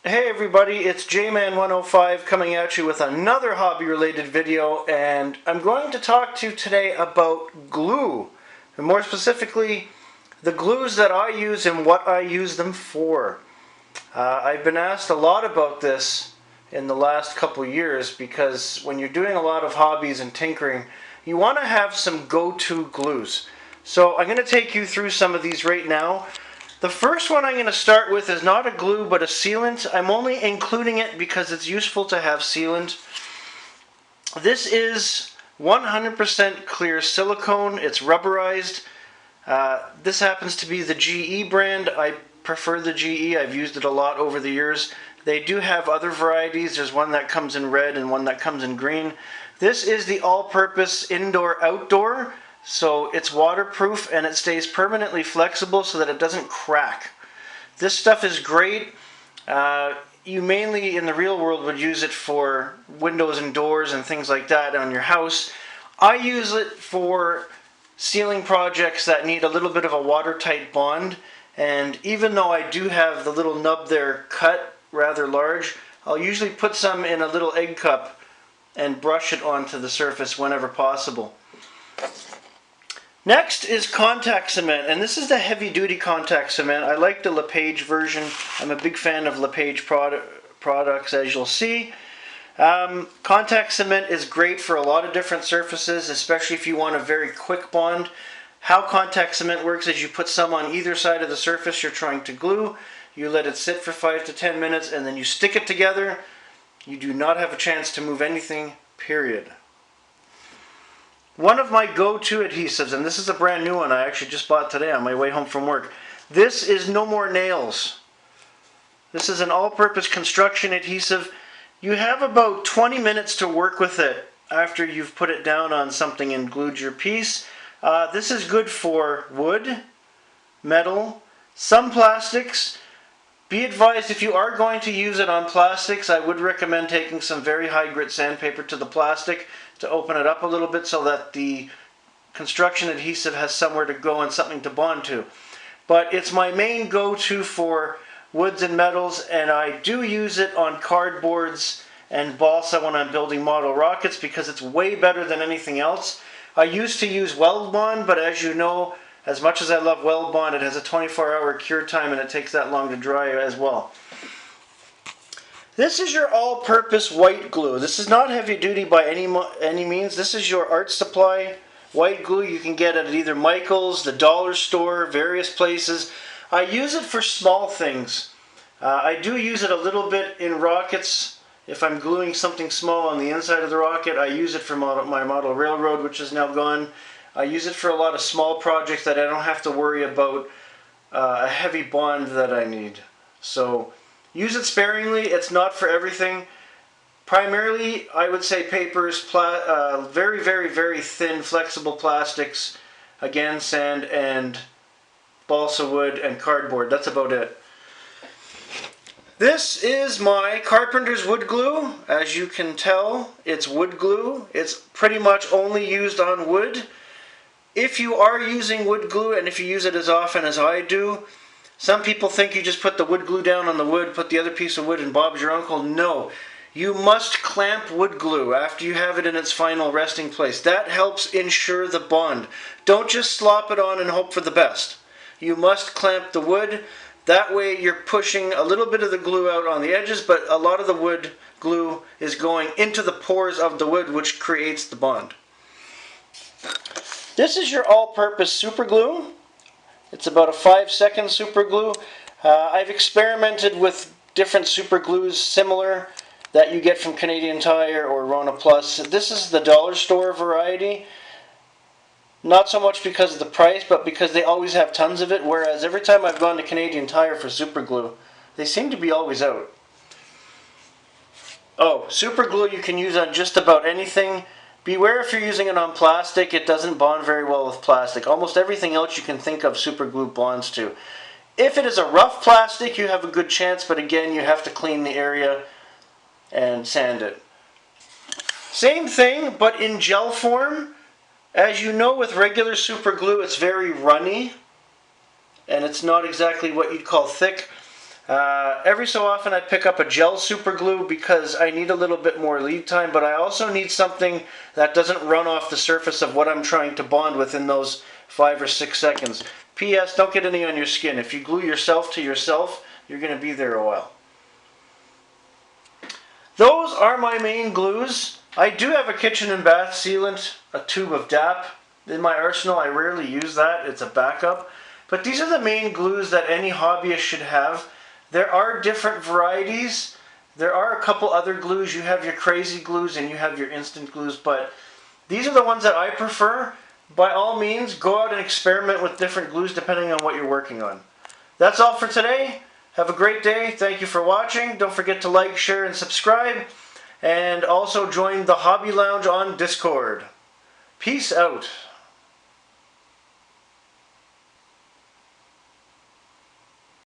Hey everybody, it's JMan105 coming at you with another hobby related video, and I'm going to talk to you today about glue, and more specifically the glues that I use and what I use them for. I've been asked a lot about this in the last couple years because when you're doing a lot of hobbies and tinkering, you want to have some go-to glues. So I'm going to take you through some of these right now. The first one I'm going to start with is not a glue but a sealant. I'm only including it because it's useful to have sealant. This is 100% clear silicone. It's rubberized. This happens to be the GE brand. I prefer the GE. I've used it a lot over the years. They do have other varieties. There's one that comes in red and one that comes in green. This is the all-purpose indoor-outdoor. So it's waterproof and it stays permanently flexible so that it doesn't crack. This stuff is great. You mainly in the real world would use it for windows and doors and things like that on your house. I use it for sealing projects that need a little bit of a watertight bond, and even though I do have the little nub there cut rather large, I'll usually put some in a little egg cup and brush it onto the surface whenever possible. Next is contact cement, and this is the heavy-duty contact cement. I like the LePage version. I'm a big fan of LePage products, as you'll see. Contact cement is great for a lot of different surfaces, especially if you want a very quick bond. How contact cement works is you put some on either side of the surface you're trying to glue. You let it sit for 5 to 10 minutes, and then you stick it together. You do not have a chance to move anything, period. One of my go-to adhesives, and this is a brand new one I actually just bought today on my way home from work. This is No More Nails. This is an all-purpose construction adhesive. You have about 20 minutes to work with it after you've put it down on something and glued your piece. This is good for wood, metal, some plastics. Be advised, if you are going to use it on plastics, I would recommend taking some very high grit sandpaper to the plastic to open it up a little bit so that the construction adhesive has somewhere to go and something to bond to. But it's my main go-to for woods and metals, and I do use it on cardboards and balsa when I'm building model rockets because it's way better than anything else. I used to use Weld Bond, but as you know, as much as I love Weld Bond, it has a 24-hour cure time and it takes that long to dry as well. This is your all-purpose white glue. This is not heavy duty by any means. This is your art supply white glue. You can get it at either Michael's, the dollar store, various places. I use it for small things. I do use it a little bit in rockets. If I'm gluing something small on the inside of the rocket, I use it for my model railroad, which is now gone. I use it for a lot of small projects that I don't have to worry about a heavy bond that I need. So use it sparingly. It's not for everything. Primarily, I would say papers, very, very, very thin, flexible plastics, again, sand and balsa wood and cardboard. That's about it. This is my Carpenter's wood glue. As you can tell, it's wood glue. It's pretty much only used on wood. If you are using wood glue, and if you use it as often as I do, some people think you just put the wood glue down on the wood, put the other piece of wood, and Bob's your uncle. No. You must clamp wood glue after you have it in its final resting place. That helps ensure the bond. Don't just slop it on and hope for the best. You must clamp the wood. That way you're pushing a little bit of the glue out on the edges, but a lot of the wood glue is going into the pores of the wood, which creates the bond. This is your all-purpose super glue. It's about a 5-second super glue. I've experimented with different super glues similar that you get from Canadian Tire or Rona Plus. This is the dollar store variety. Not so much because of the price, but because they always have tons of it, whereas every time I've gone to Canadian Tire for super glue, they seem to be always out. Oh, super glue you can use on just about anything. Beware if you're using it on plastic, it doesn't bond very well with plastic. Almost everything else you can think of super glue bonds to. If it is a rough plastic, you have a good chance, but again, you have to clean the area and sand it. Same thing, but in gel form. As you know, with regular super glue, it's very runny, and it's not exactly what you'd call thick. Every so often I pick up a gel super glue because I need a little bit more lead time, but I also need something that doesn't run off the surface of what I'm trying to bond within those 5 or 6 seconds. P.S. Don't get any on your skin. If you glue yourself to yourself, you're going to be there a while. Those are my main glues. I do have a kitchen and bath sealant, a tube of DAP in my arsenal. I rarely use that. It's a backup. But these are the main glues that any hobbyist should have. There are different varieties. There are a couple other glues. You have your crazy glues and you have your instant glues, but these are the ones that I prefer. By all means, go out and experiment with different glues depending on what you're working on. That's all for today. Have a great day. Thank you for watching. Don't forget to like, share, and subscribe. And also join the Hobby Lounge on Discord. Peace out.